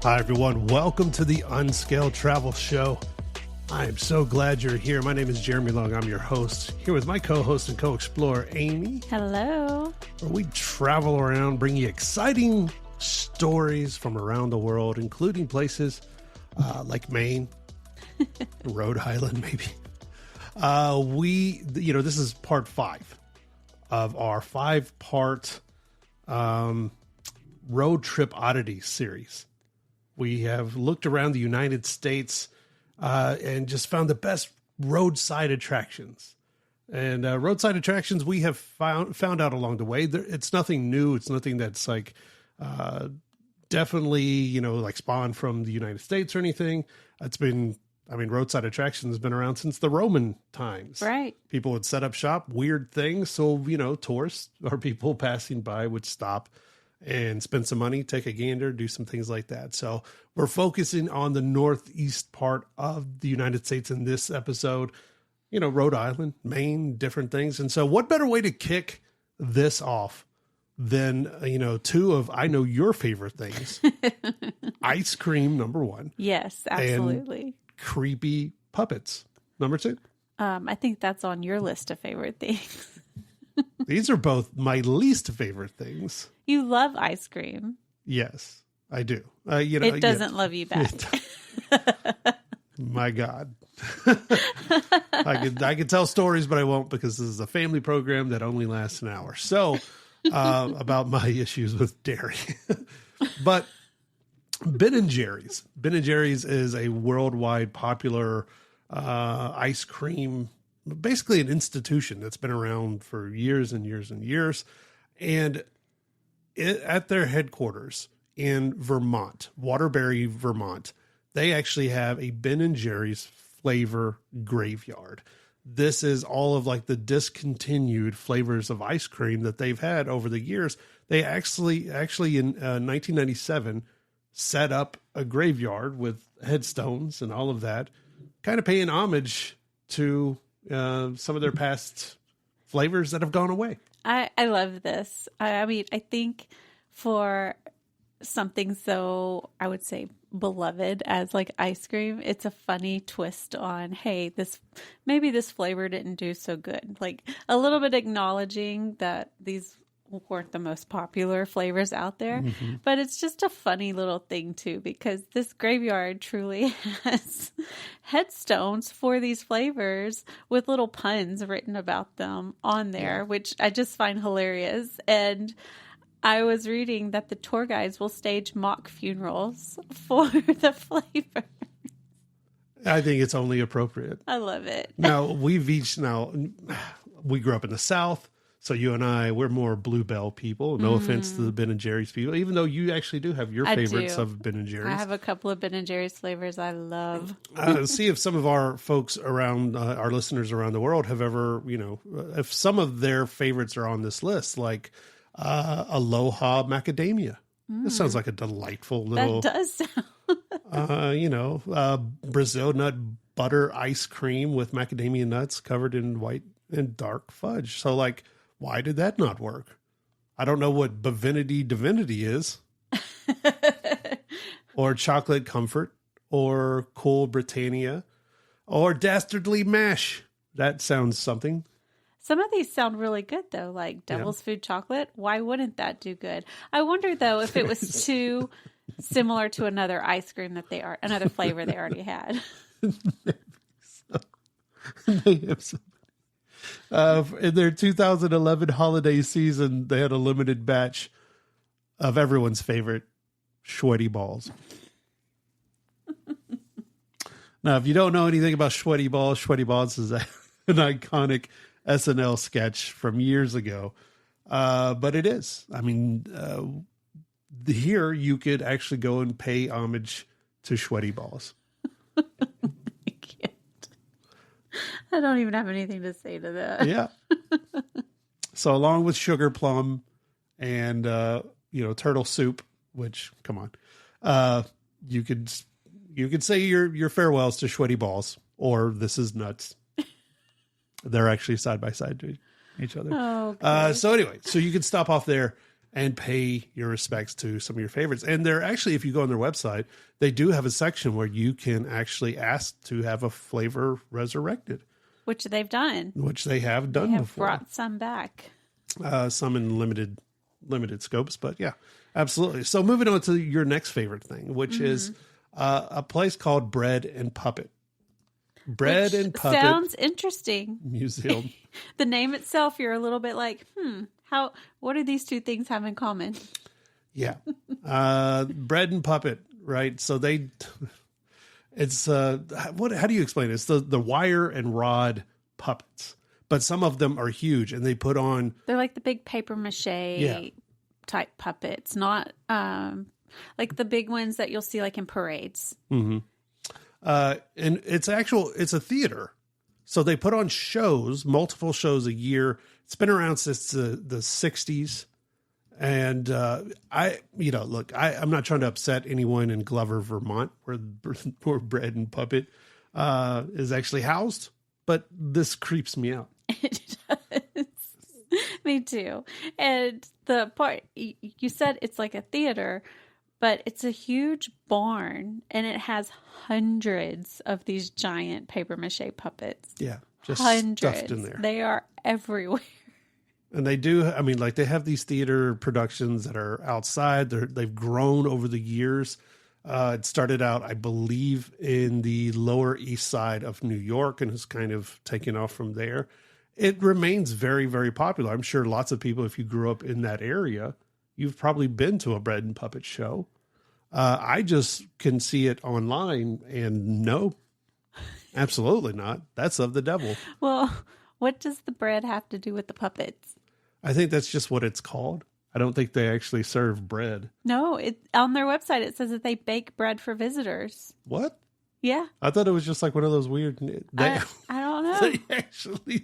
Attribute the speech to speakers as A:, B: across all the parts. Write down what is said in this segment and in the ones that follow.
A: Hi, everyone. Welcome to the Unscaled Travel Show. I am so glad you're here. My name is Jeremy Long. I'm your host, here with my co-host and co-explorer, Amy.
B: Hello.
A: Where we travel around, bring you exciting stories from around the world, including places like Maine, Rhode Island, maybe. This is part 5 of our 5-part road trip oddities series. We have looked around the United States and just found the best roadside attractions. And roadside attractions we have found out along the way. It's nothing new. It's nothing that's like definitely, like spawned from the United States or anything. Roadside attractions has been around since the Roman times.
B: Right.
A: People would set up shop, weird things. So, tourists or people passing by would stop and spend some money, take a gander, do some things like that. So we're focusing on the northeast part of the United States in this episode, Rhode Island, Maine, different things. And so what better way to kick this off than, two of, I know your favorite things, ice cream, number 1.
B: Yes, absolutely.
A: And creepy puppets, number 2.
B: I think that's on your list of favorite things.
A: These are both my least favorite things.
B: You love ice cream.
A: Yes, I do.
B: It doesn't love you back.
A: My God. I could tell stories, but I won't because this is a family program that only lasts an hour. So about my issues with dairy. But Ben & Jerry's. Ben & Jerry's is a worldwide popular ice cream, basically an institution that's been around for years and years and years. And at their headquarters in Vermont, Waterbury, Vermont, they actually have a Ben & Jerry's flavor graveyard. This is all of like the discontinued flavors of ice cream that they've had over the years. They actually in 1997 set up a graveyard with headstones and all of that, kind of paying homage to some of their past flavors that have gone away.
B: I love this. I think for something so, I would say, beloved as like ice cream, it's a funny twist on, hey, maybe this flavor didn't do so good. Like a little bit acknowledging that these weren't the most popular flavors out there, but it's just a funny little thing too, because this graveyard truly has headstones for these flavors with little puns written about them on there, which I just find hilarious. And I was reading that the tour guides will stage mock funerals for the flavor.
A: I think it's only appropriate.
B: I love it.
A: Now, we grew up in the South. So you and I, we're more Bluebell people. No offense to the Ben & Jerry's people, even though you actually do have your favorites of Ben & Jerry's.
B: I have a couple of Ben & Jerry's flavors I love.
A: See if some of our folks around, our listeners around the world have ever, if some of their favorites are on this list, like Aloha Macadamia. This sounds like a delightful little...
B: That does sound...
A: Brazil nut butter ice cream with macadamia nuts covered in white and dark fudge. So like... why did that not work? I don't know what Divinity is. Or Chocolate Comfort. Or Cool Britannia. Or Dastardly Mash. That sounds something.
B: Some of these sound really good, though, like Devil's Food Chocolate. Why wouldn't that do good? I wonder, though, if it was too similar to another ice cream another flavor they already had.
A: They have some. In their 2011 holiday season, they had a limited batch of everyone's favorite sweaty balls. Now, if you don't know anything about sweaty balls is an iconic SNL sketch from years ago. But it is. I mean, here you could actually go and pay homage to sweaty balls.
B: I don't even have anything to say to that.
A: Yeah. So along with sugar plum and, turtle soup, which, come on, you could say your farewells to sweaty balls or this is nuts. They're actually side by side to each other.
B: Oh, okay.
A: So anyway, so you can stop off there and pay your respects to some of your favorites. And they're actually, if you go on their website, they do have a section where you can actually ask to have a flavor resurrected.
B: Which they've done.
A: Which they have done
B: they have
A: before.
B: Brought some back.
A: Some in limited scopes, but yeah, absolutely. So moving on to your next favorite thing, which is a place called Bread and Puppet. Bread and Puppet
B: sounds interesting.
A: Museum.
B: The name itself, you're a little bit like, what do these two things have in common?
A: Yeah. Bread and Puppet, right? So it's how do you explain it? It's the wire and rod puppets, but some of them are huge and they put on. They're
B: like the big paper mache type puppets, not like the big ones that you'll see like in parades.
A: Mm-hmm. And it's a theater. So they put on shows, multiple shows a year. It's been around since the 60s. And I'm not trying to upset anyone in Glover, Vermont, where Bread and Puppet is actually housed, but this creeps me out.
B: It does. Me too. And the part you said, it's like a theater, but it's a huge barn and it has hundreds of these giant paper mache puppets.
A: Yeah. Just
B: hundreds.
A: Stuffed in there.
B: They are everywhere.
A: And they do, they have these theater productions that are outside. They've grown over the years. It started out, I believe, in the Lower East Side of New York and has kind of taken off from there. It remains very, very popular. I'm sure lots of people, if you grew up in that area, you've probably been to a Bread and Puppet show. I just can see it online and no, absolutely not. That's of the devil.
B: Well, what does the bread have to do with the puppets?
A: I think that's just what it's called. I don't think they actually serve bread.
B: No, on their website it says that they bake bread for visitors.
A: What?
B: Yeah.
A: I thought it was just like one of those weird...
B: I don't know.
A: They actually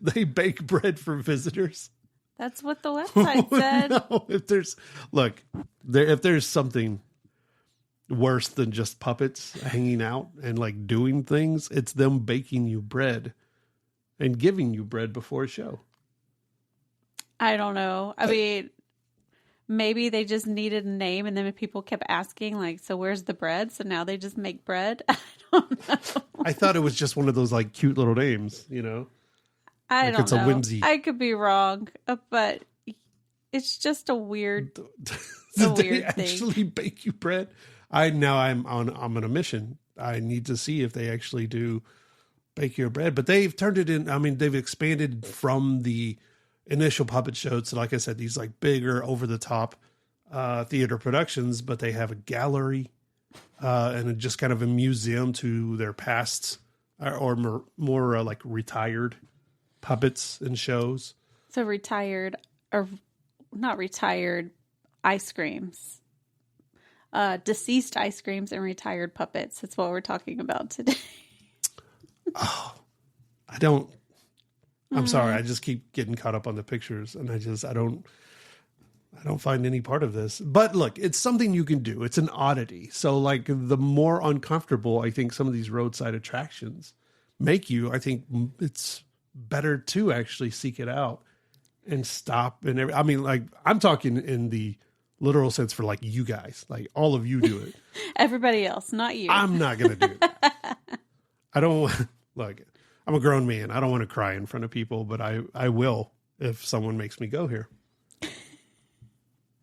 A: they bake bread for visitors.
B: That's what the website said.
A: No, if there's something worse than just puppets hanging out and like doing things, it's them baking you bread and giving you bread before a show.
B: I don't know. Maybe they just needed a name and then people kept asking like, so where's the bread? So now they just make bread. I don't know.
A: I thought it was just one of those like cute little names,
B: I don't know.
A: A whimsy.
B: I could be wrong, but it's just a weird,
A: they actually bake you bread? I'm on a mission. I need to see if they actually do bake your bread, but they've turned it in. They've expanded from the initial puppet shows to, like I said, these like bigger over the top theater productions, but they have a gallery and just kind of a museum to their past or more like retired puppets and shows.
B: So retired or not retired ice creams, deceased ice creams and retired puppets. That's what we're talking about today.
A: Oh, I'm sorry. I just keep getting caught up on the pictures and I don't find any part of this, but look, it's something you can do. It's an oddity. So like the more uncomfortable, I think some of these roadside attractions make you, I think it's better to actually seek it out and stop. And I'm talking in the literal sense for like you guys, like all of you do it.
B: Everybody else, not you.
A: I'm not going to do that. I don't like it. I'm a grown man. I don't want to cry in front of people, but I will if someone makes me go here.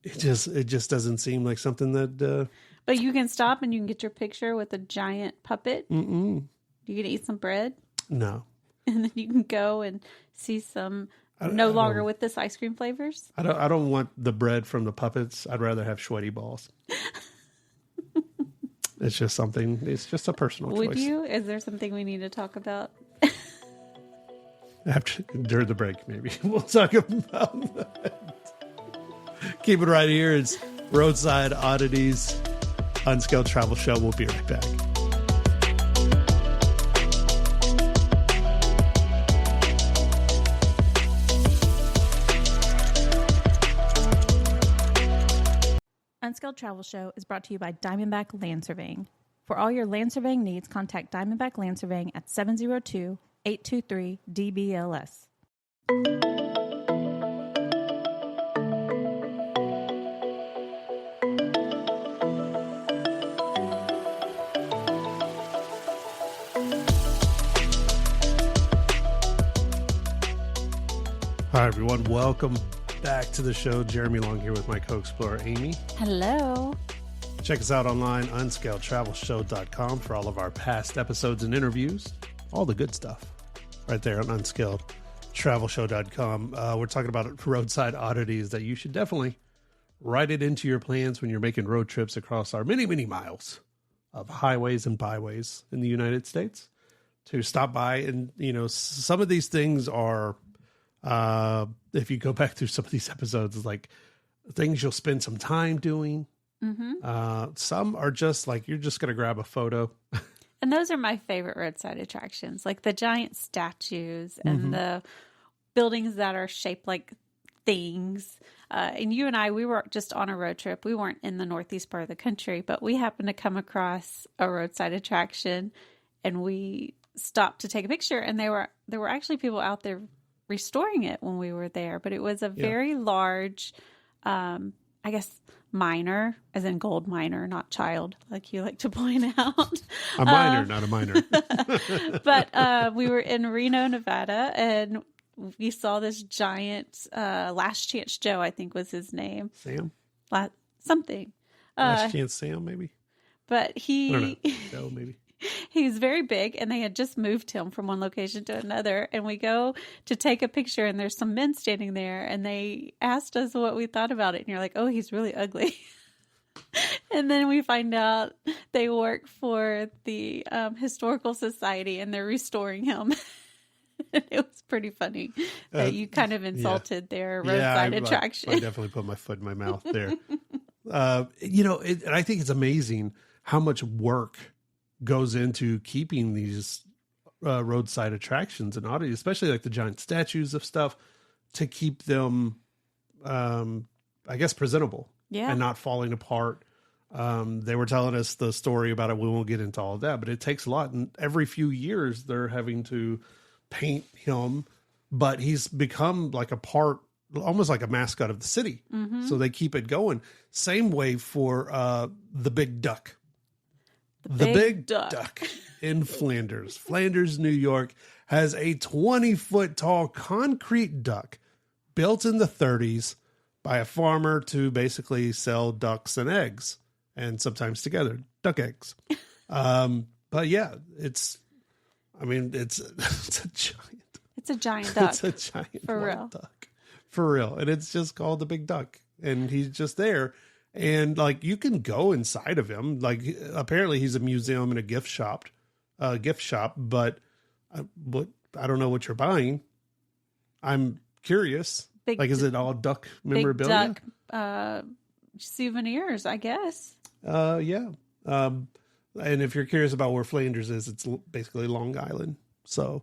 A: It just doesn't seem like something that.
B: But you can stop and you can get your picture with a giant puppet.
A: Mm-mm.
B: You can eat some bread.
A: No.
B: And then you can go and see some no longer with this ice cream flavors.
A: I don't want the bread from the puppets. I'd rather have sweaty balls. It's just a personal choice.
B: Would you? Is there something we need to talk about?
A: During the break, maybe. We'll talk about that. Keep it right here. It's Roadside Oddities, Unscaled Travel Show. We'll be right back.
C: Unscaled Travel Show is brought to you by Diamondback Land Surveying. For all your land surveying needs, contact Diamondback Land Surveying at 702-823-DBLS.
A: Hi, everyone. Welcome back to the show. Jeremy Long here with my co-explorer, Amy.
B: Hello.
A: Check us out online, unscaledtravelshow.com for all of our past episodes and interviews. All the good stuff right there on unscaledtravelshow.com. We're talking about roadside oddities that you should definitely write it into your plans when you're making road trips across our many, many miles of highways and byways in the United States to stop by. And, you know, some of these things are, if you go back through some of these episodes, it's like things you'll spend some time doing. Mm-hmm. Some are just like, you're just going to grab a photo.
B: And those are my favorite roadside attractions, like the giant statues and the buildings that are shaped like things. And you and I, we were just on a road trip. We weren't in the northeast part of the country, but we happened to come across a roadside attraction, and we stopped to take a picture. And there were actually people out there restoring it when we were there. But it was a very large, I guess, miner, as in gold miner, not child, like you like to point out.
A: A miner, not a miner.
B: But we were in Reno, Nevada, and we saw this giant Last Chance Joe, I think was his name.
A: Sam?
B: Something.
A: Last Chance Sam, maybe?
B: But
A: I don't know. Joe, maybe.
B: He's very big, and they had just moved him from one location to another. And we go to take a picture, and there's some men standing there, and they asked us what we thought about it. And you're like, oh, he's really ugly. And then we find out they work for the Historical Society, and they're restoring him. It was pretty funny that you kind of insulted their roadside attraction.
A: I definitely put my foot in my mouth there. You know, and I think it's amazing how much work goes into keeping these roadside attractions and oddities, especially like the giant statues of stuff, to keep them, I guess, presentable and not falling apart. They were telling us the story about it. We won't get into all of that, but it takes a lot. And every few years they're having to paint him, but he's become like a part, almost like a mascot of the city. Mm-hmm. So they keep it going. Same way for the Big Duck. The Big Duck in Flanders. Flanders, New York, has a 20-foot tall concrete duck built in the 30s by a farmer to basically sell ducks and eggs, and sometimes together, duck eggs. But yeah, it's a giant.
B: It's a giant duck.
A: It's a giant
B: for real
A: duck. For real. And it's just called the Big Duck. And he's just there. And like, you can go inside of him. Like, apparently he's a museum and a gift shop, but I don't know what you're buying. I'm curious. Is it all duck memorabilia?
B: Big Duck souvenirs, I guess.
A: Yeah. And if you're curious about where Flanders is, it's basically Long Island. So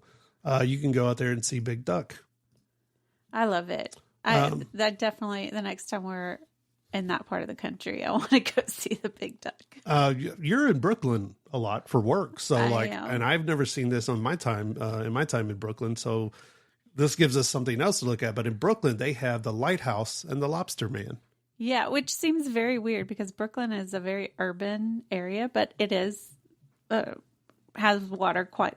A: you can go out there and see Big Duck. I
B: love it. That definitely, the next time we're in that part of the country, I want to go see the Big Duck.
A: You're in Brooklyn a lot for work. So
B: and
A: I've never seen this on my time, in Brooklyn. So this gives us something else to look at. But in Brooklyn, they have the Lighthouse and the Lobster Man.
B: Yeah, which seems very weird because Brooklyn is a very urban area, but it is has water quite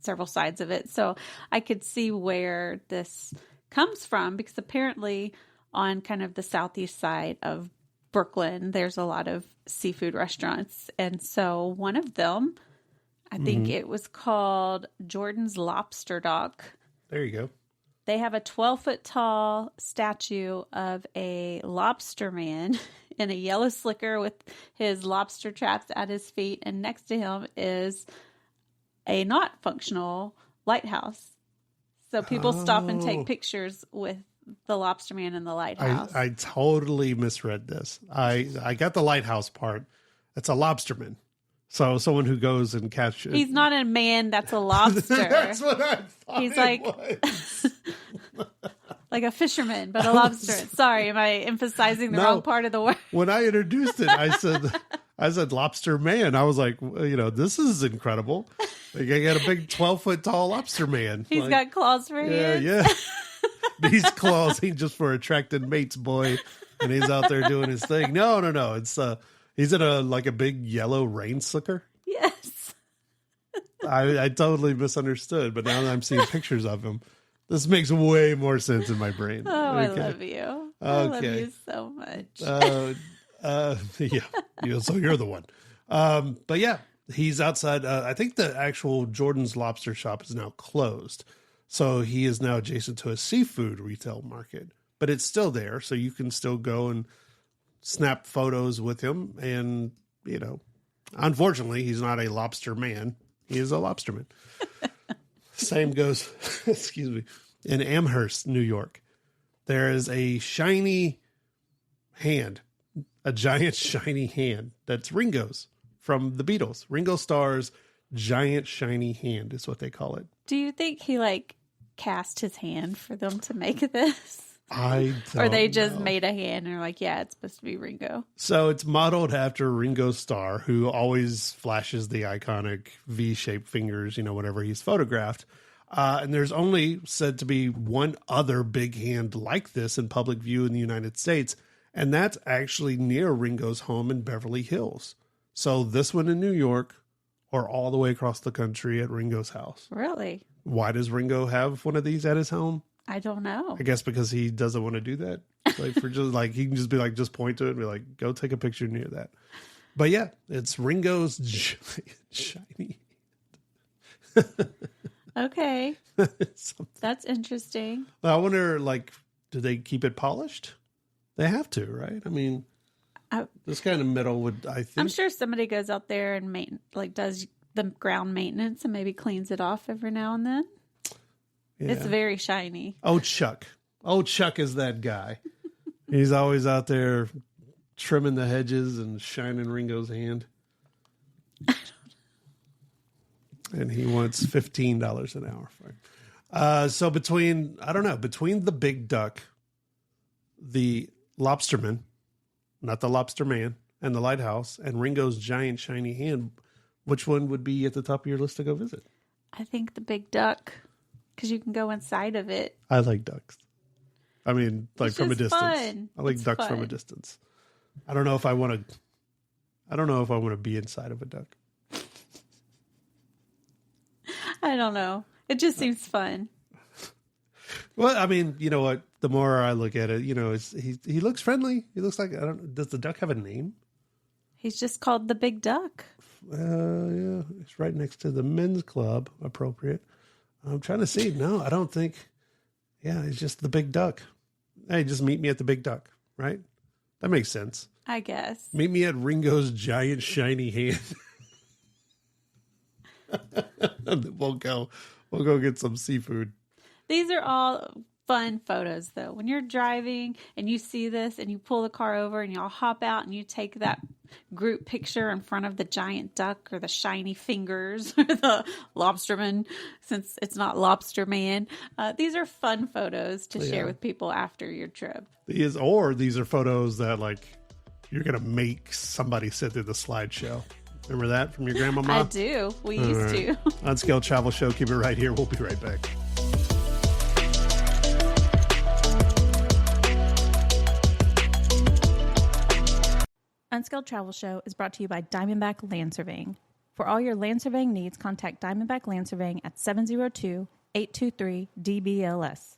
B: several sides of it. So I could see where this comes from, because apparently on kind of the southeast side of Brooklyn, there's a lot of seafood restaurants. And so one of them, I think it was called Jordan's Lobster Dock.
A: There you go.
B: They have a 12-foot tall statue of a lobster man in a yellow slicker with his lobster traps at his feet. And next to him is a not functional lighthouse. So people stop and take pictures with the lobster man in the lighthouse.
A: I totally misread this. I got the lighthouse part. It's a lobsterman. So someone who goes and catches.
B: He's not a man. That's a lobster.
A: That's what I thought.
B: He's like like a fisherman, but a lobster. Sorry, am I emphasizing the wrong part of the word?
A: When I introduced it, I said lobster man. I was like, this is incredible. Like, I got a big 12-foot tall lobster man.
B: He's got claws for hands.
A: Yeah. These claws ain't just for attracting mates, boy. And he's out there doing his thing. No. It's he's in a big yellow rain slicker.
B: Yes.
A: I totally misunderstood, but now that I'm seeing pictures of him, This makes way more sense in my brain.
B: Oh, I love you. I love you so much.
A: Yeah. So you're the one. But yeah, he's outside. I think the actual Jordan's Lobster shop is now closed. So he is now adjacent to a seafood retail market, but it's still there. So you can still go and snap photos with him. And, unfortunately, he's not a lobster man. He is a lobsterman. Same goes, excuse me, in Amherst, New York. There is a shiny hand, a giant shiny hand. That's Ringo's from the Beatles. Ringo Starr's giant shiny hand is what they call it.
B: Do you think he cast his hand for them to make this?
A: I don't
B: Or they just
A: know.
B: made a hand and are like, yeah, it's supposed to be Ringo.
A: So it's modeled after Ringo Starr, who always flashes the iconic V-shaped fingers, whenever he's photographed. And there's only said to be one other big hand like this in public view in the United States, and that's actually near Ringo's home in Beverly Hills. So this one in New York, or all the way across the country at Ringo's house.
B: Really?
A: Why does Ringo have one of these at his home?
B: I don't know.
A: I guess because he doesn't want to do that. He can just be just point to it and be like, go take a picture near that. But yeah, it's Ringo's shiny.
B: Okay. That's interesting.
A: I wonder, do they keep it polished? They have to, right? I mean, this kind of metal would, I think.
B: I'm sure somebody goes out there and does the ground maintenance and maybe cleans it off every now and then.
A: Yeah.
B: It's very shiny.
A: Oh, Chuck. Oh, Chuck is that guy. He's always out there trimming the hedges and shining Ringo's hand. And he wants $15 an hour for it. So between the big duck, the lobsterman, not the lobster man, and the lighthouse, and Ringo's giant shiny hand, which one would be at the top of your list to go visit?
B: I think the big duck, because you can go inside of it.
A: I like ducks. I mean,
B: It's
A: from a
B: just
A: distance.
B: fun.
A: I like
B: It's
A: ducks from a
B: fun.
A: distance. I don't know if I want to be inside of a duck.
B: I don't know. It just seems fun.
A: Well, I mean, you know what? The more I look at it, he looks friendly. He looks like, does the duck have a name?
B: He's just called the big duck.
A: Yeah, it's right next to the men's club. Appropriate. I'm trying to see. No, I don't think. Yeah, it's just the big duck. Hey, just meet me at the big duck, right? That makes sense.
B: I guess.
A: Meet me at Ringo's giant shiny hand. We'll go get some seafood.
B: These are all fun photos, though. When you're driving and you see this and you pull the car over and y'all hop out and you take that group picture in front of the giant duck or the shiny fingers or the lobsterman, since it's not lobster man. These are fun photos to share with people after your trip.
A: These are photos that you're going to make somebody sit through the slideshow. Remember that from your grandmama?
B: I do. We used to.
A: Unscaled Travel Show. Keep it right here. We'll be right back.
C: Unscaled Travel Show is brought to you by Diamondback Land Surveying. For all your land surveying needs, contact Diamondback Land Surveying at 702-823-DBLS.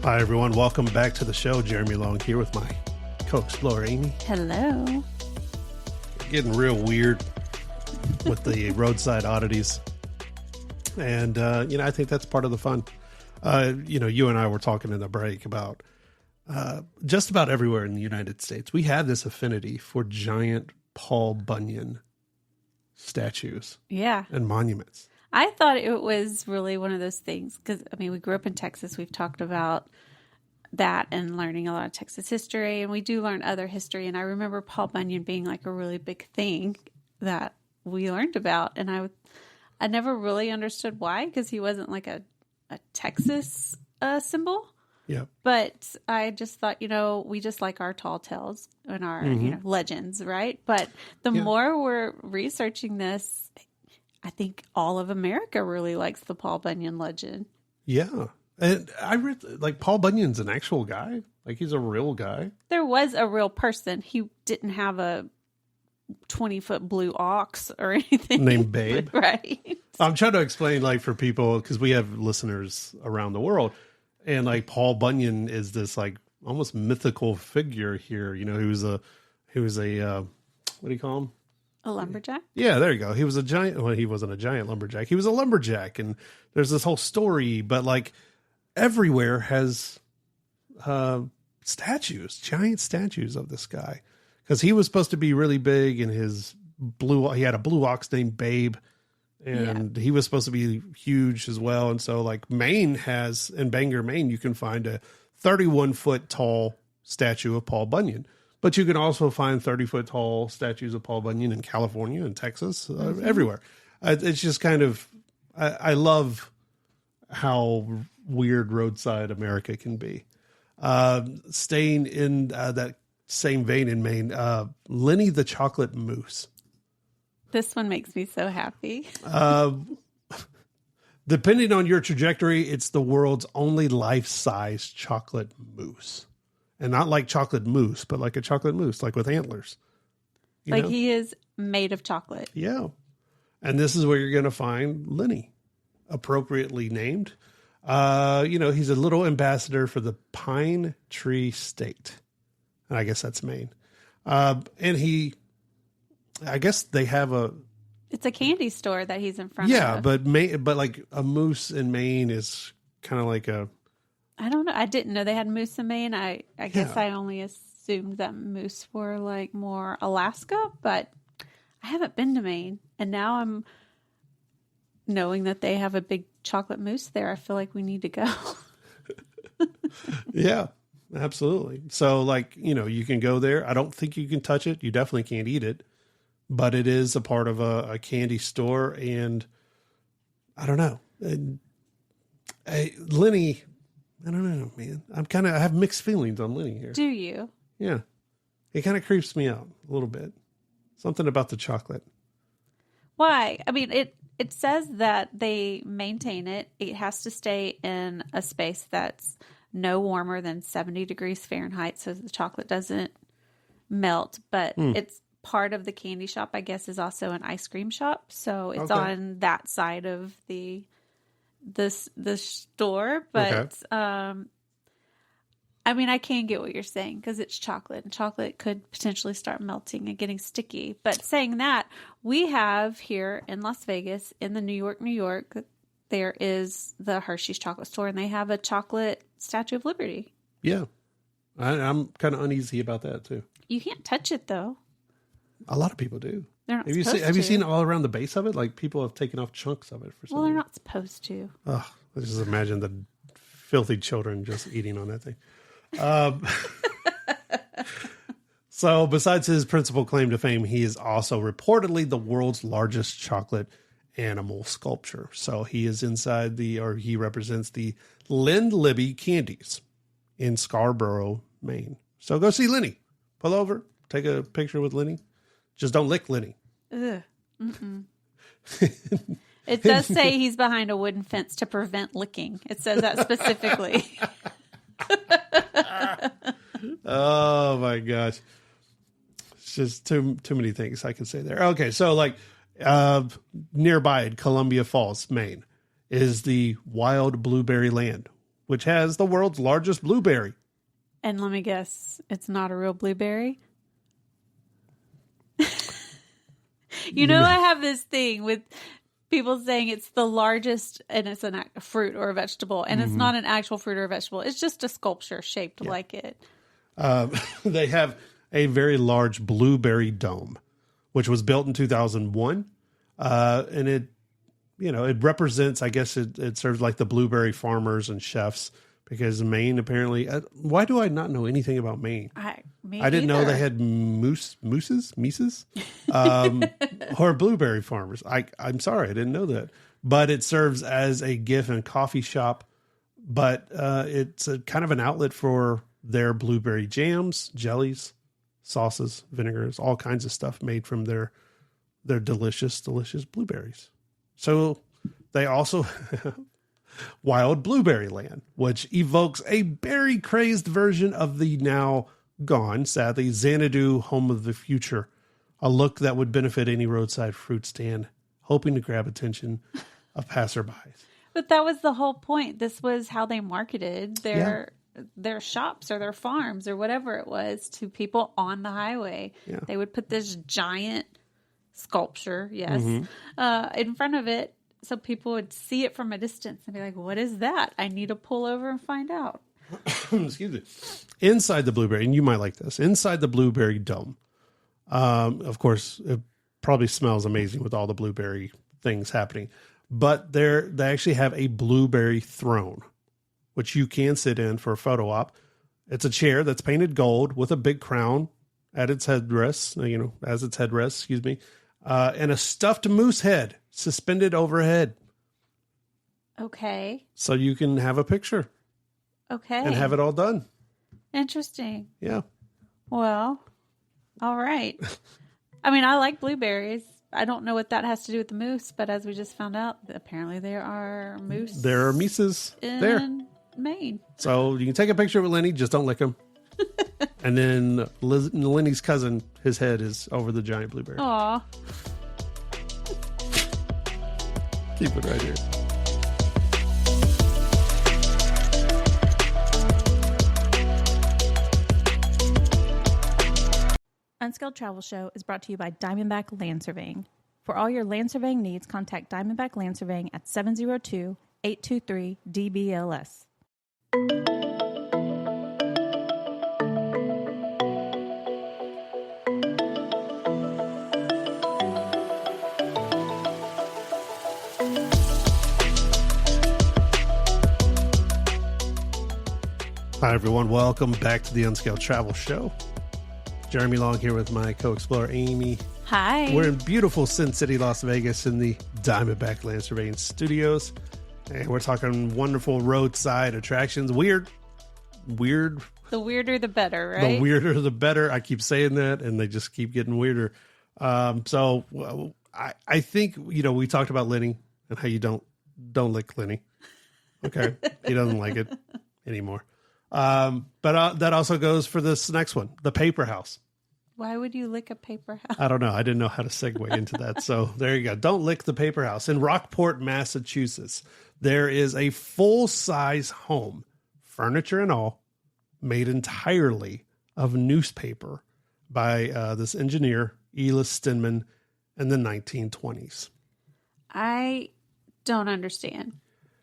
A: Hi, everyone. Welcome back to the show. Jeremy Long here with my co-explorer, Amy.
B: Hello.
A: Getting real weird with the roadside oddities. And, I think that's part of the fun. You and I were talking in the break about just about everywhere in the United States, we have this affinity for giant Paul Bunyan statues
B: Yeah.
A: and monuments.
B: I thought it was really one of those things because, we grew up in Texas. We've talked about that and learning a lot of Texas history, and we do learn other history. And I remember Paul Bunyan being a really big thing that we learned about. And I never really understood why, because he wasn't a Texas symbol.
A: Yeah.
B: But I just thought, we just like our tall tales and our, legends, right? But the more we're researching this, I think all of America really likes the Paul Bunyan legend.
A: Yeah. And I read, like, Paul Bunyan's an actual guy. Like, he's a real guy.
B: There was a real person. He didn't have a 20-foot blue ox or anything.
A: Named Babe.
B: Right.
A: I'm trying to explain, like, for people, because we have listeners around the world. And, like, Paul Bunyan is this, like, almost mythical figure here. You know, he was a what do you call him?
B: A lumberjack?
A: Yeah, there you go. He was a giant. Well, he wasn't a giant lumberjack. He was a lumberjack. And there's this whole story, but, like, everywhere has statues, giant statues of this guy. Because he was supposed to be really big, and he had a blue ox named Babe, and he was supposed to be huge as well. And so, like, Maine has, in Bangor, Maine, you can find a 31-foot tall statue of Paul Bunyan. But you can also find 30-foot tall statues of Paul Bunyan in California and Texas, everywhere. It's just kind of, I love how weird roadside America can be. Staying in that same vein in Maine, Lenny the Chocolate Moose.
B: This one makes me so happy.
A: Depending on your trajectory, it's the world's only life-size chocolate moose. And not like chocolate mousse, but like a chocolate moose, like with antlers. You know?
B: He is made of chocolate.
A: Yeah. And this is where you're going to find Lenny, appropriately named. He's a little ambassador for the Pine Tree State. And I guess that's Maine. I guess they have
B: it's a candy store that he's in front of.
A: Yeah, but like a moose in Maine is kind of like
B: I don't know. I didn't know they had moose in Maine. I guess I only assumed that moose were like more Alaska, but I haven't been to Maine. And now I'm knowing that they have a big chocolate moose there. I feel like we need to go.
A: Yeah, absolutely. So, like, you can go there. I don't think you can touch it. You definitely can't eat it, but it is a part of a candy store. And I don't know. Lenny, I don't know, man. I have mixed feelings on Lenny here.
B: Do you?
A: Yeah. It kind of creeps me out a little bit. Something about the chocolate.
B: Why? I mean, it says that they maintain it. It has to stay in a space that's no warmer than 70 degrees Fahrenheit so the chocolate doesn't melt. But it's part of the candy shop, I guess, is also an ice cream shop. So it's on that side of the store. But I mean, I can get what you're saying because it's chocolate, and chocolate could potentially start melting and getting sticky. But saying that, we have here in Las Vegas, in the New York, there is the Hershey's chocolate store, and they have a chocolate Statue of Liberty.
A: Yeah. I'm kind of uneasy about that too.
B: You can't touch it though.
A: A lot of people do.
B: They're not
A: Have you seen all around the base of it? Like, people have taken off chunks of it for some
B: Well, they're
A: reason.
B: not supposed to.
A: Oh, I just imagine the filthy children just eating on that thing. So besides his principal claim to fame, he is also reportedly the world's largest chocolate animal sculpture. So he is he represents the Lind Libby Candies in Scarborough, Maine. So go see Lenny. Pull over, take a picture with Lenny. Just don't lick Lenny.
B: Ugh. It does say he's behind a wooden fence to prevent licking. It says that specifically.
A: Oh my gosh. It's just too many things I can say there. Okay. So, like, nearby in Columbia Falls, Maine, is the Wild Blueberry Land, which has the world's largest blueberry.
B: And let me guess, it's not a real blueberry? I have this thing with people saying it's the largest, and it's a fruit or a vegetable, and it's not an actual fruit or a vegetable. It's just a sculpture shaped like it.
A: They have a very large blueberry dome, which was built in 2001. And it represents, I guess it serves like the blueberry farmers and chefs, because Maine apparently, why do I not know anything about Maine? I didn't know they had mooses, or blueberry farmers. I'm sorry, I didn't know that. But it serves as a gift and coffee shop, but it's a kind of an outlet for their blueberry jams, jellies, sauces, vinegars, all kinds of stuff made from their delicious, delicious blueberries. So they also Wild Blueberry Land, which evokes a berry-crazed version of the now gone, sadly, Xanadu Home of the Future, a look that would benefit any roadside fruit stand, hoping to grab attention of passerbys.
B: But that was the whole point. This was how they marketed their shops or their farms or whatever it was to people on the highway.
A: Yeah.
B: They would put this giant sculpture, in front of it so people would see it from a distance and be like, what is that? I need to pull over and find out.
A: Excuse me. Inside the blueberry, and you might like this, inside the blueberry dome, of course, it probably smells amazing with all the blueberry things happening, but they actually have a blueberry throne, which you can sit in for a photo op. It's a chair that's painted gold with a big crown at its headrest, and a stuffed moose head suspended overhead.
B: Okay.
A: So you can have a picture.
B: Okay.
A: And have it all done.
B: Interesting.
A: Yeah.
B: Well, all right. I mean, I like blueberries. I don't know what that has to do with the moose, but as we just found out, apparently there are moose.
A: There are mooses
B: in Maine.
A: So you can take a picture with Lenny, just don't lick him. And then Lenny's cousin, his head is over the giant blueberry.
B: Aw.
A: Keep it right here.
C: Unskilled Travel Show is brought to you by Diamondback Land Surveying. For all your land surveying needs, contact Diamondback Land Surveying at 702-823-DBLS.
A: Hi, everyone. Welcome back to the Unskilled Travel Show. Jeremy Long here with my co-explorer, Amy.
B: Hi.
A: We're in beautiful Sin City, Las Vegas in the Diamondback Land Surveying Studios. And we're talking wonderful roadside attractions. Weird.
B: The weirder, the better, right?
A: The weirder, the better. I keep saying that, and they just keep getting weirder. I think, we talked about Lenny and how you don't lick Lenny. Okay. He doesn't like it anymore. But that also goes for this next one, the paper house.
B: Why would you lick a paper house?
A: I don't know. I didn't know how to segue into that. So there you go. Don't lick the paper house. In Rockport, Massachusetts, there is a full-size home, furniture and all, made entirely of newspaper by this engineer, Elis Steinman, in the 1920s.
B: I don't understand.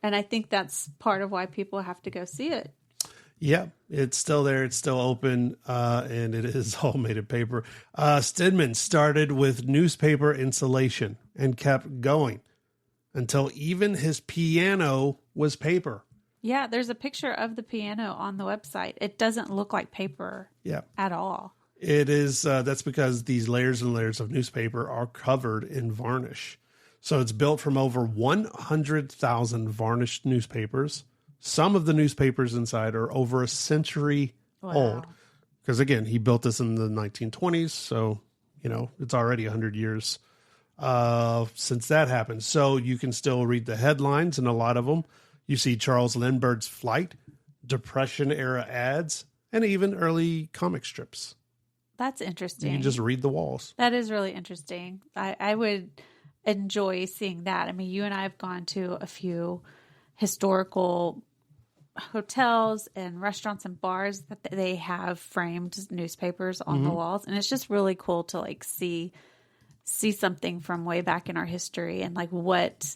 B: And I think that's part of why people have to go see it.
A: Yeah, it's still there. It's still open, and it is all made of paper. Stedman started with newspaper insulation and kept going until even his piano was paper.
B: Yeah, there's a picture of the piano on the website. It doesn't look like paper at all.
A: It is. That's because these layers and layers of newspaper are covered in varnish. So it's built from over 100,000 varnished newspapers. Some of the newspapers inside are over a century old. Because, again, he built this in the 1920s. So, it's already 100 years since that happened. So you can still read the headlines in a lot of them. You see Charles Lindbergh's flight, Depression-era ads, and even early comic strips.
B: That's interesting.
A: You can just read the walls.
B: That is really interesting. I would enjoy seeing that. I mean, you and I have gone to a few historical hotels and restaurants and bars that they have framed newspapers on the walls, and it's just really cool to see something from way back in our history and what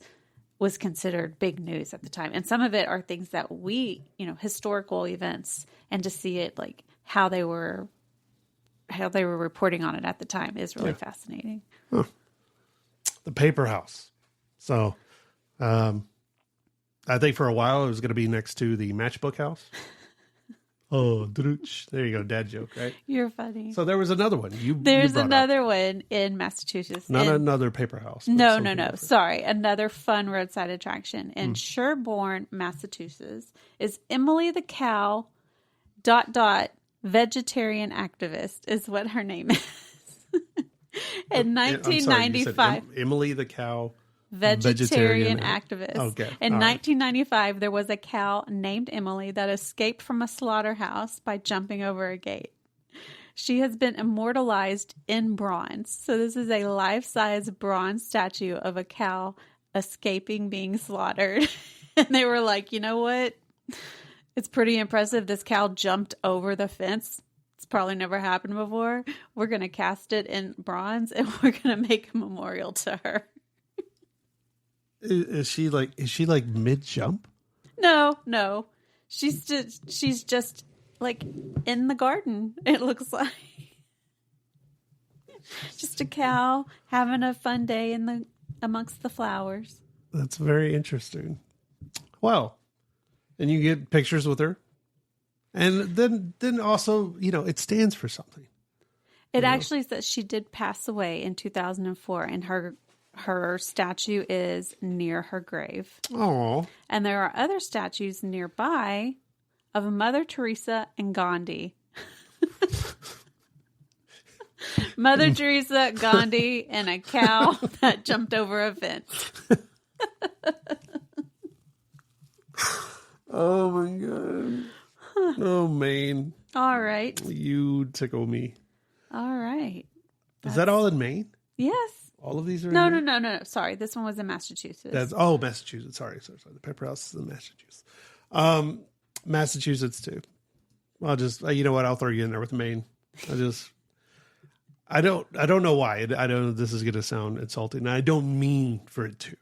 B: was considered big news at the time. And some of it are things that we, historical events, and to see it how they were reporting on it at the time is really fascinating.
A: Huh. The paper house. So, I think for a while it was going to be next to the matchbook house. Oh, there you go. Dad joke, right?
B: You're funny.
A: So there was another one.
B: There's another one in Massachusetts.
A: Not another paper house.
B: No. Sorry. Another fun roadside attraction in Sherborne, Massachusetts is Emily the Cow ... vegetarian activist is what her name is. In 1995.
A: Emily the Cow.
B: vegetarian activist.
A: Okay.
B: In 1995, there was a cow named Emily that escaped from a slaughterhouse by jumping over a gate. She has been immortalized in bronze. So this is a life-size bronze statue of a cow escaping being slaughtered. And they were like, you know what? It's pretty impressive. This cow jumped over the fence. It's probably never happened before. We're going to cast it in bronze and we're going to make a memorial to her.
A: Is she like mid-jump?
B: No. She's just like in the garden, it looks like. Just a cow having a fun day amongst the flowers.
A: That's very interesting. Wow. And you get pictures with her. And then also, it stands for something.
B: It actually says she did pass away in 2004, and her statue is near her grave.
A: Oh.
B: And there are other statues nearby of Mother Teresa and Gandhi. Mother Teresa, Gandhi, and a cow that jumped over a fence.
A: Oh my God. Oh, Maine.
B: All right.
A: You tickle me.
B: All right.
A: Is that all in Maine?
B: Yes.
A: All of these are
B: No,
A: in Maine?
B: no. Sorry. This one was in Massachusetts.
A: Massachusetts. Sorry. The Pepper House is in Massachusetts. Massachusetts too. I'll just, you know what? I'll throw you in there with Maine. I don't know why. I don't know. This is going to sound insulting. And I don't mean for it to,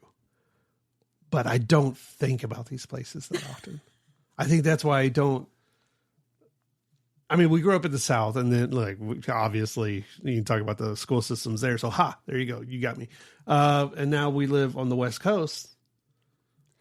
A: but I don't think about these places that often. I think that's why I don't. I mean, we grew up in the South, and then obviously you can talk about the school systems there. So there you go. You got me. And now we live on the West Coast.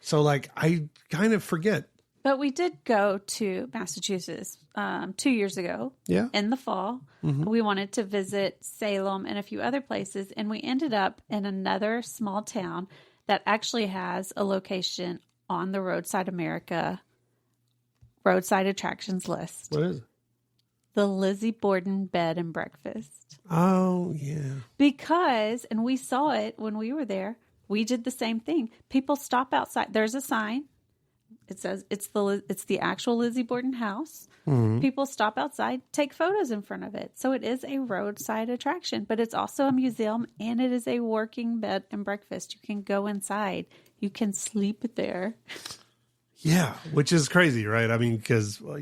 A: So I kind of forget.
B: But we did go to Massachusetts 2 years ago.
A: Yeah.
B: In the fall. Mm-hmm. We wanted to visit Salem and a few other places, and we ended up in another small town that actually has a location on the Roadside America roadside attractions list.
A: What is it?
B: The Lizzie Borden Bed and Breakfast.
A: Oh, yeah.
B: Because, and we saw it when we were there, we did the same thing. People stop outside. There's a sign. It says it's the actual Lizzie Borden house. Mm-hmm. People stop outside, take photos in front of it. So it is a roadside attraction, but it's also a museum, and it is a working bed and breakfast. You can go inside. You can sleep there.
A: Yeah, which is crazy, right? I mean, because, I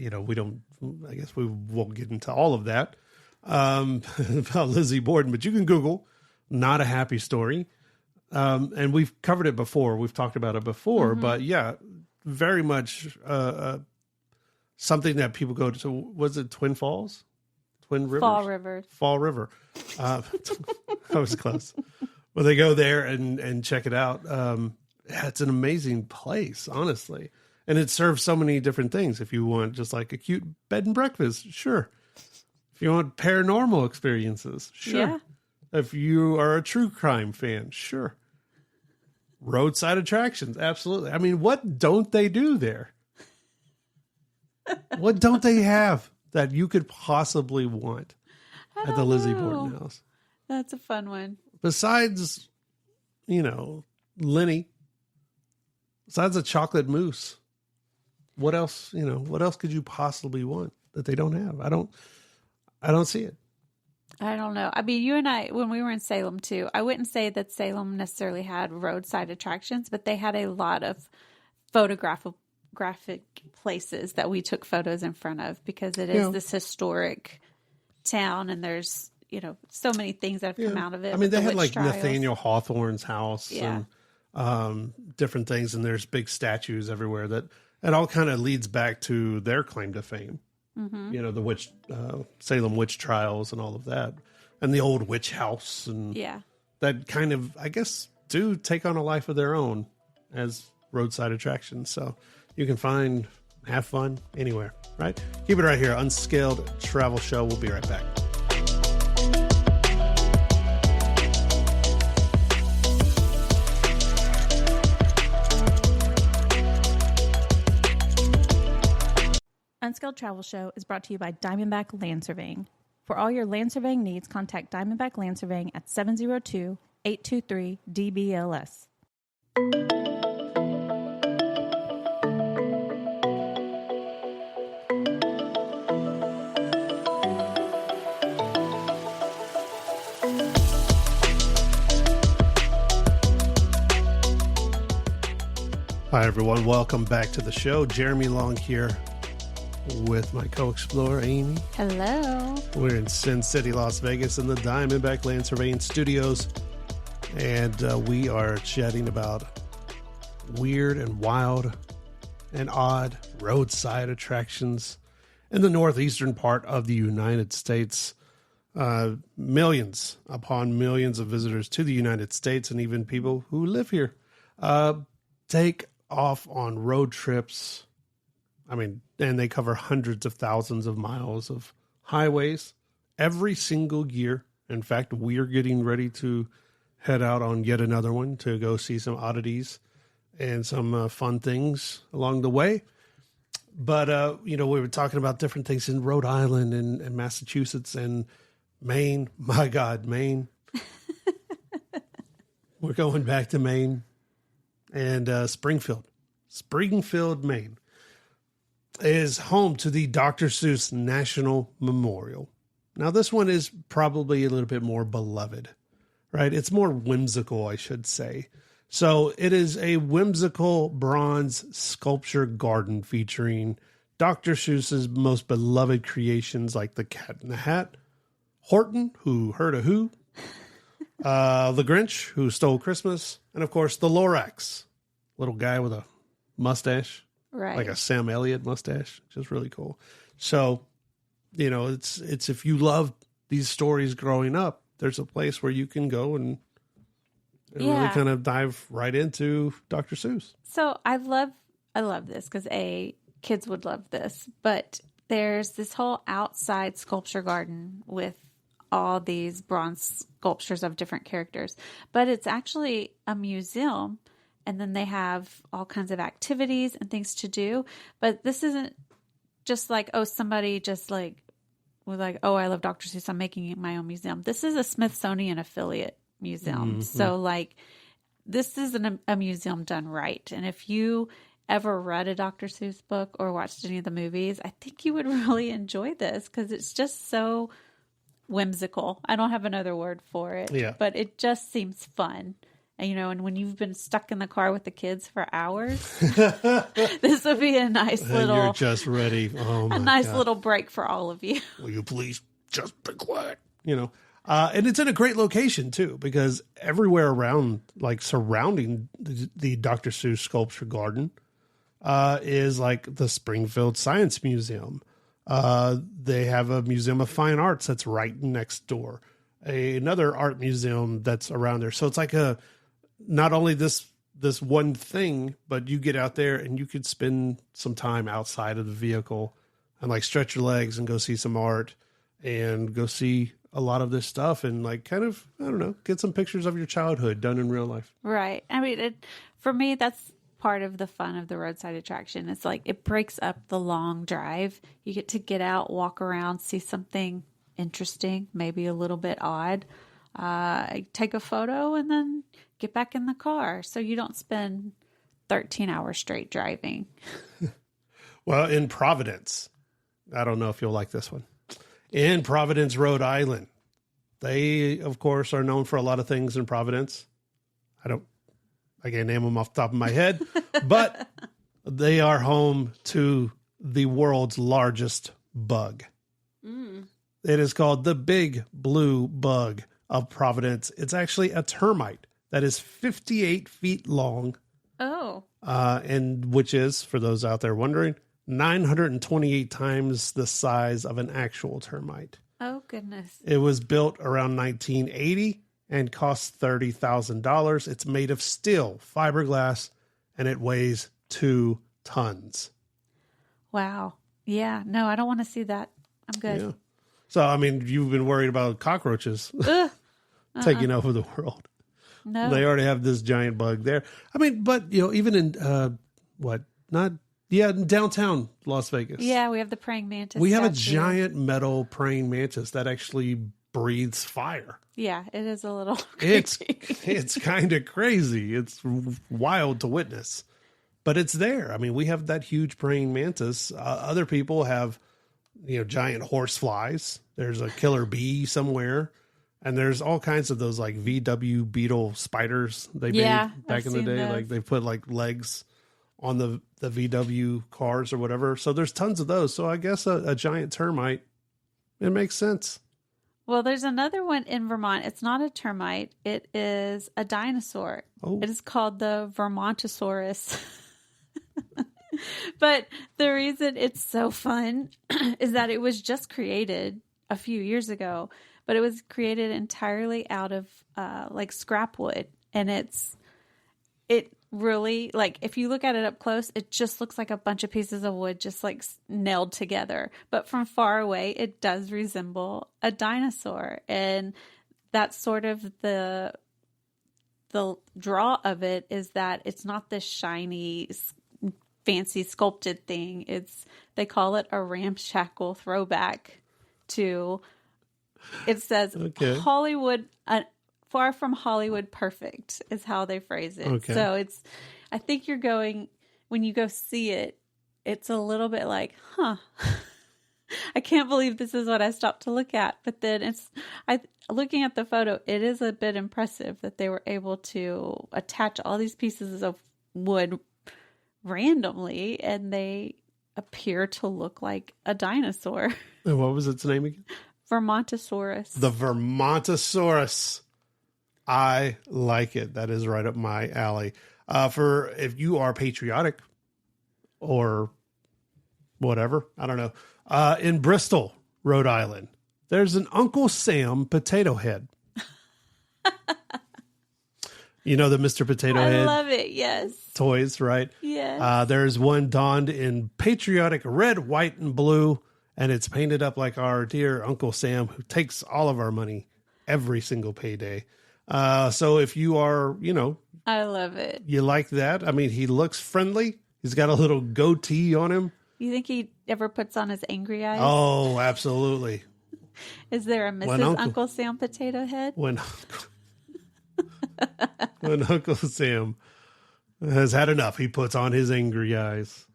A: guess we won't get into all of that about Lizzie Borden, but you can Google Not a Happy Story. And we've covered it before. We've talked about it before, mm-hmm. But yeah, very much something that people go to. Was it Twin Falls? Twin Rivers? Fall River. I was close. Well, they go there and check it out. It's an amazing place, honestly. And it serves so many different things. If you want just like a cute bed and breakfast, sure. If you want paranormal experiences, sure. Yeah. If you are a true crime fan, sure. Roadside attractions, absolutely. I mean, what don't they do there? What don't they have that you could possibly want at the Lizzie Borden house?
B: That's a fun one.
A: Besides, Lenny, besides a chocolate mousse, what else, what else could you possibly want that they don't have? I don't see it.
B: I don't know. I mean, you and I, when we were in Salem too, I wouldn't say that Salem necessarily had roadside attractions, but they had a lot of photographic places that we took photos in front of because it is this historic town, and there's, so many things that have come out of it.
A: I mean, they had
B: trials.
A: Nathaniel Hawthorne's house and different things, and there's big statues everywhere that it all kind of leads back to their claim to fame. Mm-hmm. The Salem witch trials and all of that, and the old witch house, and that kind of, I guess, do take on a life of their own as roadside attractions. So you can have fun anywhere, right? Keep it right here, Unscaled Travel Show. We'll be right back.
C: Unskilled Travel Show is brought to you by Diamondback Land Surveying. For all your land surveying needs, contact Diamondback Land Surveying at 702-823-DBLS.
A: Hi, everyone. Welcome back to the show. Jeremy Long here with my co-explorer, Amy.
B: Hello.
A: We're in Sin City, Las Vegas in the Diamondback Land Surveying Studios, and we are chatting about weird and wild and odd roadside attractions in the northeastern part of the United States. Millions upon millions of visitors to the United States, and even people who live here take off on road trips. I mean, and they cover hundreds of thousands of miles of highways every single year. In fact, we're getting ready to head out on yet another one to go see some oddities and some fun things along the way. But, we were talking about different things in Rhode Island and Massachusetts and Maine. My God, Maine. We're going back to Maine. And Springfield, Maine, is home to the Dr. Seuss National Memorial. Now, this one is probably a little bit more beloved, right? It's more whimsical, I should say. So it is a whimsical bronze sculpture garden featuring Dr. Seuss's most beloved creations like the Cat in the Hat, Horton, who heard a who, the Grinch, who stole Christmas, and of course the Lorax, little guy with a mustache,
B: Right.
A: like a Sam Elliott mustache, which is really cool. So, it's if you love these stories growing up, there's a place where you can go and really kind of dive right into Dr. Seuss.
B: So I love this because kids would love this, but there's this whole outside sculpture garden with all these bronze sculptures of different characters, but it's actually a museum, and then they have all kinds of activities and things to do. But this isn't just like, somebody just like was like, I love Dr. Seuss, I'm making my own museum. This is a Smithsonian affiliate museum.
A: Mm-hmm.
B: So like this is a museum done right. And if you ever read a Dr. Seuss book or watched any of the movies, I think you would really enjoy this because it's just so whimsical. I don't have another word for it, but it just seems fun. And, and when you've been stuck in the car with the kids for hours, this would be a nice little.
A: You're just ready. Oh my
B: a nice
A: God.
B: Little break for all of you.
A: Will you please just be quiet? And it's in a great location too, because everywhere around, like surrounding the Dr. Seuss sculpture garden, is like the Springfield Science Museum. They have a Museum of Fine Arts that's right next door. Another art museum that's around there. So it's like not only this one thing, but you get out there and you could spend some time outside of the vehicle and like stretch your legs and go see some art and go see a lot of this stuff and like kind of, I don't know, get some pictures of your childhood done in real life.
B: Right. I mean, for me, that's part of the fun of the roadside attraction. It's like it breaks up the long drive. You get to get out, walk around, see something interesting, maybe a little bit odd, take a photo, and then get back in the car so you don't spend 13 hours straight driving.
A: Well, in Providence, I don't know if you'll like this one. In Providence, Rhode Island, they, of course, are known for a lot of things in Providence. I can't name them off the top of my head, but they are home to the world's largest bug. It is called the Big Blue Bug of Providence. It's actually a termite that is 58 feet long.
B: Oh.
A: And which is, for those out there wondering, 928 times the size of an actual termite.
B: Oh, goodness.
A: It was built around 1980 and costs $30,000. It's made of steel, fiberglass, and it weighs 2 tons.
B: Wow. Yeah. No, I don't want to see that. I'm good.
A: Yeah. So, I mean, you've been worried about cockroaches taking over the world.
B: No.
A: They already have this giant bug there. I mean, but, even in, in downtown Las Vegas.
B: Yeah, we have the praying mantis.
A: We have a
B: statue.
A: giant metal praying mantis that actually breathes fire.
B: Yeah, it is a little creepy.
A: It's kind of crazy. It's wild to witness, but it's there. I mean, we have that huge praying mantis. Other people have, giant horse flies. There's a killer bee somewhere, and there's all kinds of those like VW beetle spiders they made back in the day. Those. Like they put like legs on the VW cars or whatever. So there's tons of those. So I guess a giant termite, it makes sense.
B: Well, there's another one in Vermont. It's not a termite. It is a dinosaur. Oh. It is called the Vermontosaurus. But the reason it's so fun is that it was just created a few years ago, but it was created entirely out of like scrap wood. And it really, like, if you look at it up close, it just looks like a bunch of pieces of wood just like nailed together. But from far away, it does resemble a dinosaur. And that's sort of the draw of it, is that it's not this shiny, fancy sculpted thing. They call it a ramshackle throwback to, it says Hollywood, far from Hollywood perfect is how they phrase it. Okay. So I think when you go see it, it's a little bit like, I can't believe this is what I stopped to look at. But then looking at the photo, it is a bit impressive that they were able to attach all these pieces of wood randomly, and they appear to look like a dinosaur.
A: And what was its name again?
B: Vermontosaurus.
A: The Vermontosaurus. I like it. That is right up my alley. For if you are patriotic or whatever, I don't know. In Bristol, Rhode Island, there's an Uncle Sam potato head. You know the Mr. Potato Head?
B: I love it, yes.
A: Toys, right?
B: Yes.
A: There's one donned in patriotic red, white, and blue, and it's painted up like our dear Uncle Sam, who takes all of our money every single payday. So if you are,
B: I love it.
A: You like that? I mean, he looks friendly. He's got a little goatee on him.
B: You think he ever puts on his angry eyes?
A: Oh, absolutely.
B: Is there a Mrs. Uncle Sam Potato Head?
A: When Uncle Sam has had enough, he puts on his angry eyes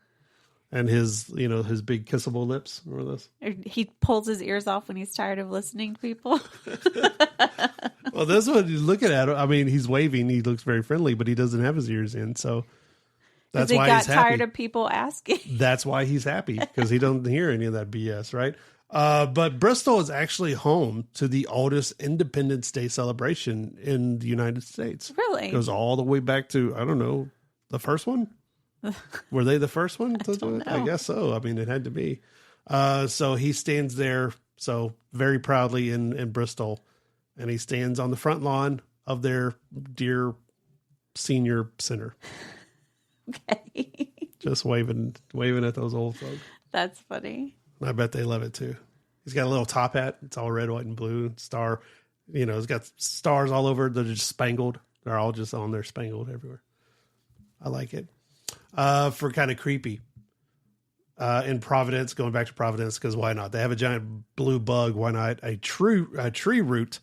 A: and his big kissable lips. Remember this?
B: He pulls his ears off when he's tired of listening to people.
A: Well, this one, you look at him. I mean, he's waving. He looks very friendly, but he doesn't have his ears in. So that's why he's happy. He got
B: tired of people asking.
A: That's why he's happy, because he doesn't hear any of that BS, right? But Bristol is actually home to the oldest Independence Day celebration in the United States.
B: Really?
A: It goes all the way back to, I don't know, the first one? Were they the first one to do it? I guess so. I mean, it had to be. So he stands there very proudly in Bristol, and he stands on the front lawn of their dear senior center.
B: Okay.
A: Just waving at those old folks.
B: That's funny.
A: I bet they love it too. He's got a little top hat. It's all red, white, and blue. Star, it's got stars all over. They're just spangled. They're all just on there, spangled everywhere. I like it. For kind of creepy. In Providence, going back to Providence, because why not? They have a giant blue bug. Why not? A tree root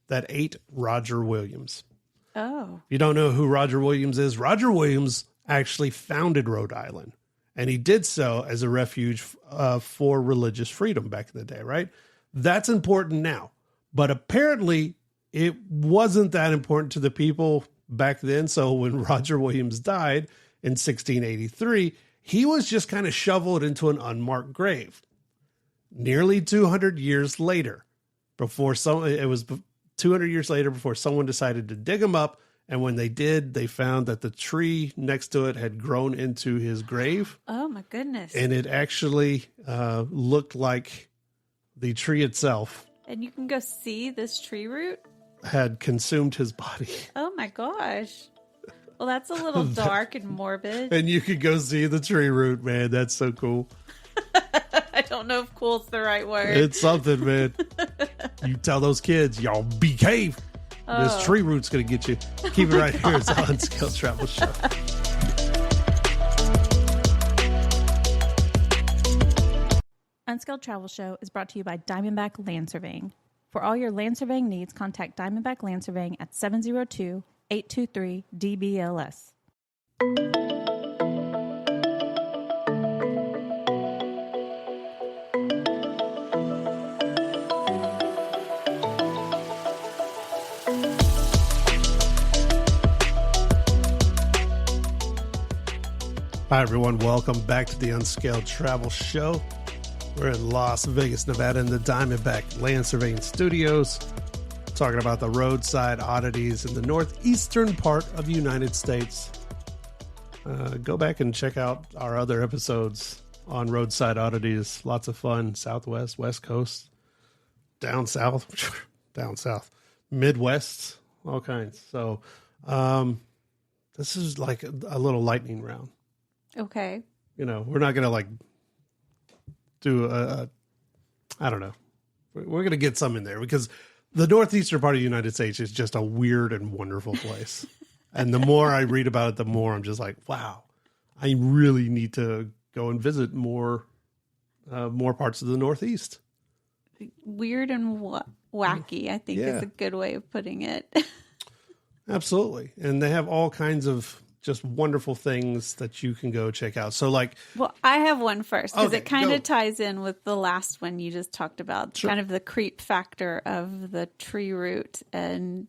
A: that ate Roger Williams.
B: Oh.
A: You don't know who Roger Williams is? Roger Williams actually founded Rhode Island. And he did so as a refuge for religious freedom back in the day, right? That's important now. But apparently it wasn't that important to the people back then. So when Roger Williams died in 1683, he was just kind of shoveled into an unmarked grave. Nearly 200 years later, before 200 years later before someone decided to dig him up. And when they did, they found that the tree next to it had grown into his grave.
B: Oh, my goodness.
A: And it actually looked like the tree itself.
B: And you can go see this tree root?
A: Had consumed his body.
B: Oh, my gosh. Well, that's a little dark and morbid.
A: And you could go see the tree root, man. That's so cool.
B: I don't know if cool's the right word.
A: It's something, man. You tell those kids, y'all behave. This tree root's going to get you. Keep it right here. It's the Unskilled Travel Show.
C: Unskilled Travel Show is brought to you by Diamondback Land Surveying. For For all your land surveying needs, contact Diamondback Land Surveying at 702-823-DBLS.
A: Hi, everyone. Welcome back to the Unscaled Travel Show. We're in Las Vegas, Nevada in the Diamondback Land Surveying Studios, talking about the roadside oddities in the northeastern part of the United States. Go back and check out our other episodes on roadside oddities. Lots of fun. Southwest, West Coast, down south, Midwest, all kinds. So this is like a little lightning round.
B: Okay.
A: You know, we're not going to do I don't know. We're going to get some in there because the northeastern part of the United States is just a weird and wonderful place. And the more I read about it, the more I'm just like, wow, I really need to go and visit more parts of the Northeast.
B: Weird and wacky, I think is a good way of putting it.
A: Absolutely. And they have all kinds of just wonderful things that you can go check out. So
B: well, I have one first because
A: okay,
B: it kind of ties in with the last one you just talked about,
A: sure.
B: Kind of the creep factor of the tree root. And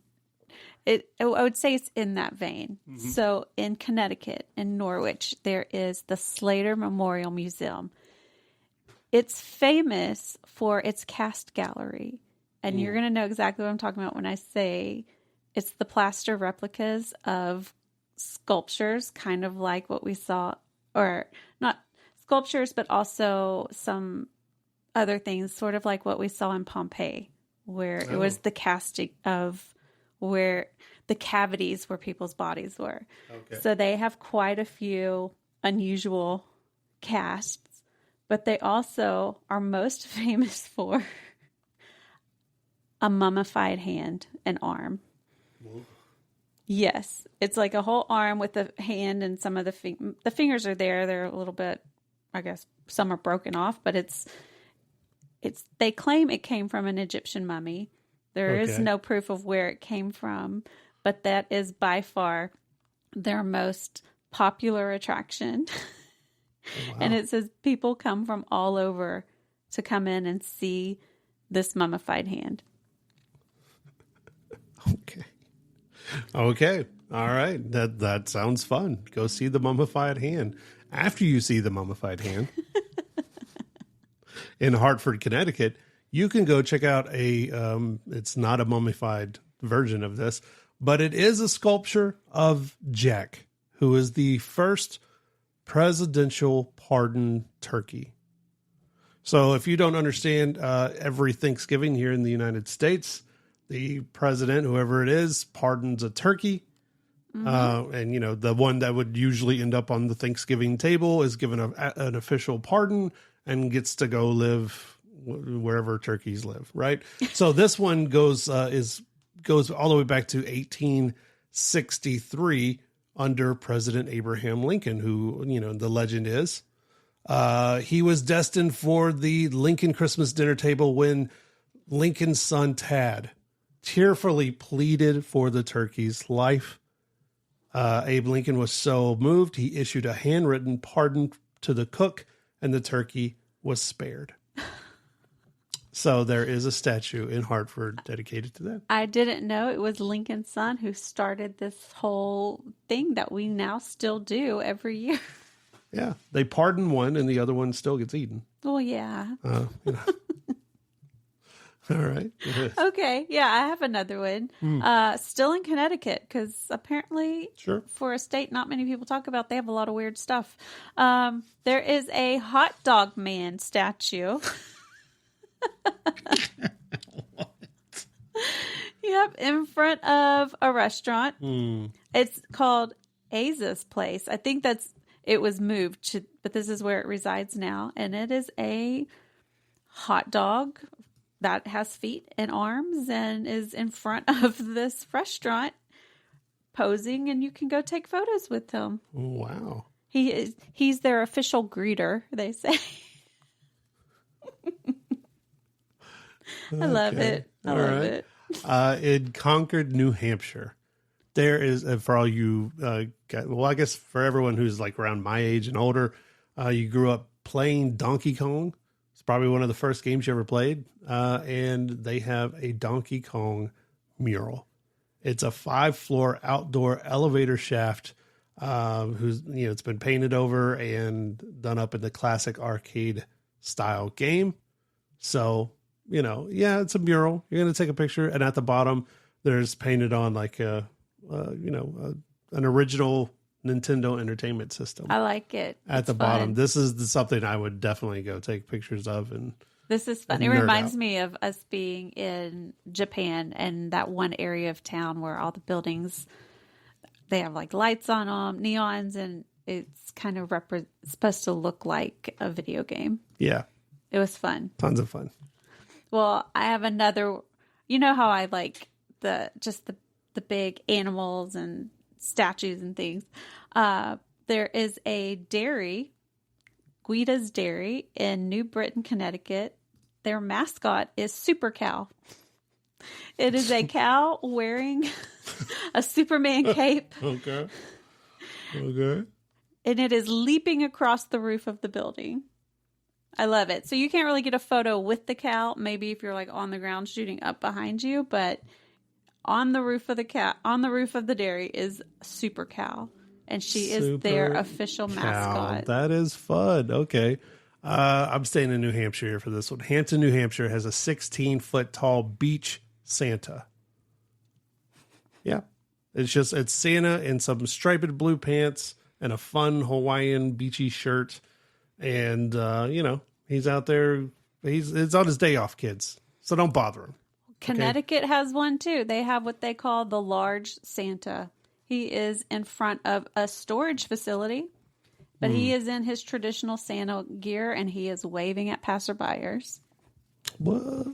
B: I would say it's in that vein. Mm-hmm. So in Connecticut, in Norwich, there is the Slater Memorial Museum. It's famous for its cast gallery. And you're going to know exactly what I'm talking about when I say it's the plaster replicas of sculptures, kind of like what we saw, or not sculptures, but also some other things, sort of like what we saw in Pompeii, where it was the casting of where the cavities where people's bodies were. Okay. So they have quite a few unusual casts, but they also are most famous for a mummified hand and arm. Whoa. Yes, it's like a whole arm with a hand, and some of the fingers are there. They're a little bit, I guess, some are broken off, but it's. They claim it came from an Egyptian mummy. There is no proof of where it came from, but that is by far their most popular attraction. Oh, wow. And it says people come from all over to come in and see this mummified hand.
A: Okay. All right. That sounds fun. Go see the mummified hand. After you see the mummified hand in Hartford, Connecticut, you can go check out it's not a mummified version of this, but it is a sculpture of Jack, who is the first presidential pardon turkey. So if you don't understand, every Thanksgiving here in the United States, the president, whoever it is, pardons a turkey. Mm-hmm. And, the one that would usually end up on the Thanksgiving table is given an official pardon and gets to go live wherever turkeys live, right? So this one goes all the way back to 1863 under President Abraham Lincoln, who, the legend is he was destined for the Lincoln Christmas dinner table when Lincoln's son Tad tearfully pleaded for the turkey's life. Abe Lincoln was so moved, he issued a handwritten pardon to the cook, and the turkey was spared. So there is a statue in Hartford dedicated to that.
B: I didn't know it was Lincoln's son who started this whole thing that we now still do every year.
A: Yeah, they pardon one and the other one still gets eaten.
B: Well, yeah.
A: All right.
B: Okay. Yeah, I have another one. Still in Connecticut, because apparently for a state not many people talk about, they have a lot of weird stuff. There is a hot dog man statue.
A: What?
B: Yep, in front of a restaurant. It's called Aza's Place. I think it was moved but this is where it resides now. And it is a hot dog that has feet and arms and is in front of this restaurant posing, and you can go take photos with him.
A: Wow.
B: He's their official greeter, they say. I love it. I love it.
A: In Concord, New Hampshire, there is, for all you, I guess for everyone who's like around my age and older, you grew up playing Donkey Kong. It's probably one of the first games you ever played. And they have a Donkey Kong mural. It's a 5-floor outdoor elevator shaft, it's been painted over and done up in the classic arcade style game. So, it's a mural. You're going to take a picture, and at the bottom, there's painted on like an original Nintendo Entertainment System.
B: I like it.
A: At the bottom, this is something I would definitely go take pictures of. And
B: this is fun. It reminds me of us being in Japan and that one area of town where all the buildings, they have like lights on them, neons, and it's kind of supposed to look like a video game. Yeah. It was fun.
A: Tons of fun.
B: Well, I have another, how I like the big animals and statues and things. There is a dairy, Guida's Dairy in New Britain, Connecticut. Their mascot is Super Cow. It is a cow wearing a Superman cape.
A: Okay.
B: And it is leaping across the roof of the building. I love it. So you can't really get a photo with the cow. Maybe if you're like on the ground shooting up behind you, but on the roof of the dairy is Super Cow, and she is their official mascot.
A: That is fun. Okay. I'm staying in New Hampshire here for this one. Hampton, New Hampshire has a 16-foot tall beach Santa. Yeah. It's Santa in some striped blue pants and a fun Hawaiian beachy shirt. And, he's out there. It's on his day off, kids. So don't bother him.
B: Connecticut has one too. They have what they call the large Santa. He is in front of a storage facility, but he is in his traditional Santa gear and he is waving at passerbyers.
A: What?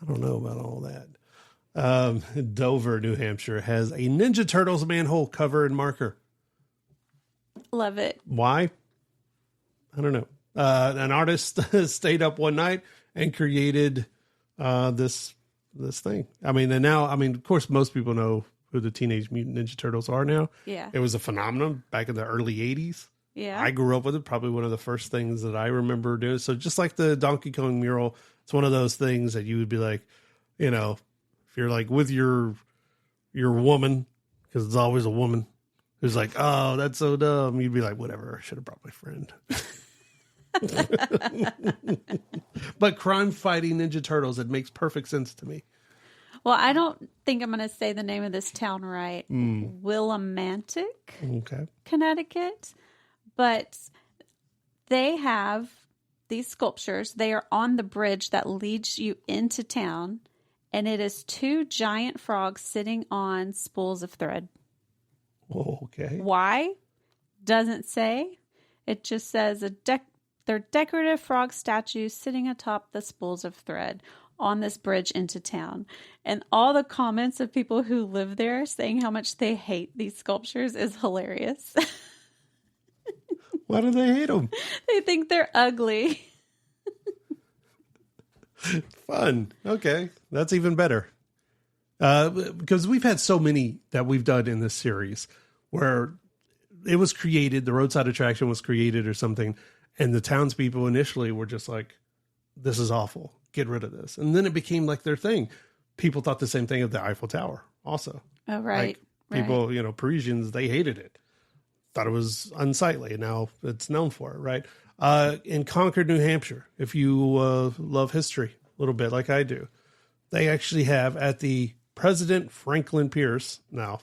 A: I don't know about all that. Dover, New Hampshire has a Ninja Turtles manhole cover and marker.
B: Love it.
A: Why? I don't know. An artist stayed up one night and created this thing. Of course, most people know who the Teenage Mutant Ninja Turtles are now.
B: Yeah.
A: It was a phenomenon back in the early 80s.
B: Yeah.
A: I grew up with it. Probably one of the first things that I remember doing. So just like the Donkey Kong mural, it's one of those things that you would be like, if you're like with your woman, because it's always a woman who's like, oh, that's so dumb. You'd be like, whatever, I should have brought my friend. But crime fighting Ninja Turtles, it makes perfect sense to me.
B: Well, I don't think I'm going to say the name of this town right. Willimantic,
A: okay,
B: Connecticut. But they have these sculptures. They are on the bridge that leads you into town. And it is 2 giant frogs sitting on spools of thread.
A: Oh, okay.
B: Why? Doesn't say. It just says they're decorative frog statues sitting atop the spools of thread on this bridge into town. And all the comments of people who live there saying how much they hate these sculptures is hilarious.
A: Why do they hate them?
B: They think they're ugly.
A: Fun. Okay. That's even better. Because we've had so many that we've done in this series where it was created, the roadside attraction was created or something, and the townspeople initially were just like, this is awful. Get rid of this. And then it became like their thing. People thought the same thing of the Eiffel Tower also.
B: Oh, right.
A: Like people, Parisians, they hated it. Thought it was unsightly. And now it's known for it, right? In Concord, New Hampshire, if you love history a little bit like I do, they actually have at the President Franklin Pierce. Now,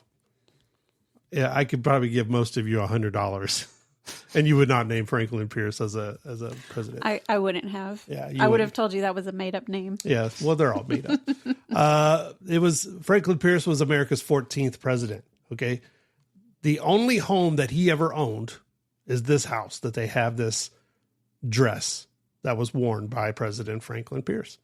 A: yeah, I could probably give most of you $100 and you would not name Franklin Pierce as a president.
B: I wouldn't have.
A: Yeah,
B: I would have told you that was a made up name.
A: Yeah, well, they're all made up. Franklin Pierce was America's 14th president. Okay. The only home that he ever owned is this house that they have this dress that was worn by President Franklin Pierce.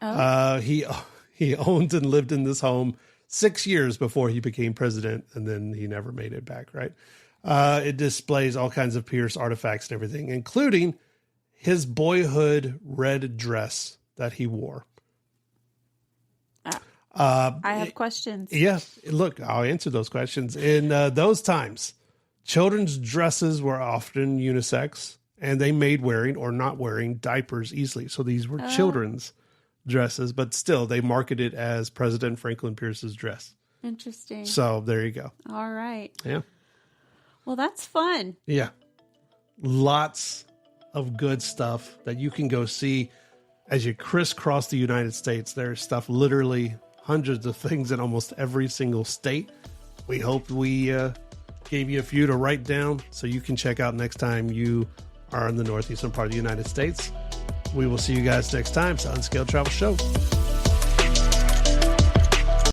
A: Oh. He owned and lived in this home 6 years before he became president, and then he never made it back, right? It displays all kinds of Pierce artifacts and everything, including his boyhood red dress that he wore.
B: I have questions.
A: Yeah, look, I'll answer those questions. In those times, children's dresses were often unisex, and they made wearing or not wearing diapers easily. So these were children's dresses, but still they marketed as President Franklin Pierce's dress.
B: Interesting.
A: So there you go.
B: All right.
A: Yeah.
B: Well, that's fun.
A: Yeah. Lots of good stuff that you can go see as you crisscross the United States. There's stuff, literally hundreds of things in almost every single state. We hope we gave you a few to write down so you can check out next time you are in the northeastern part of the United States. We will see you guys next time. It's the Unscaled Travel Show.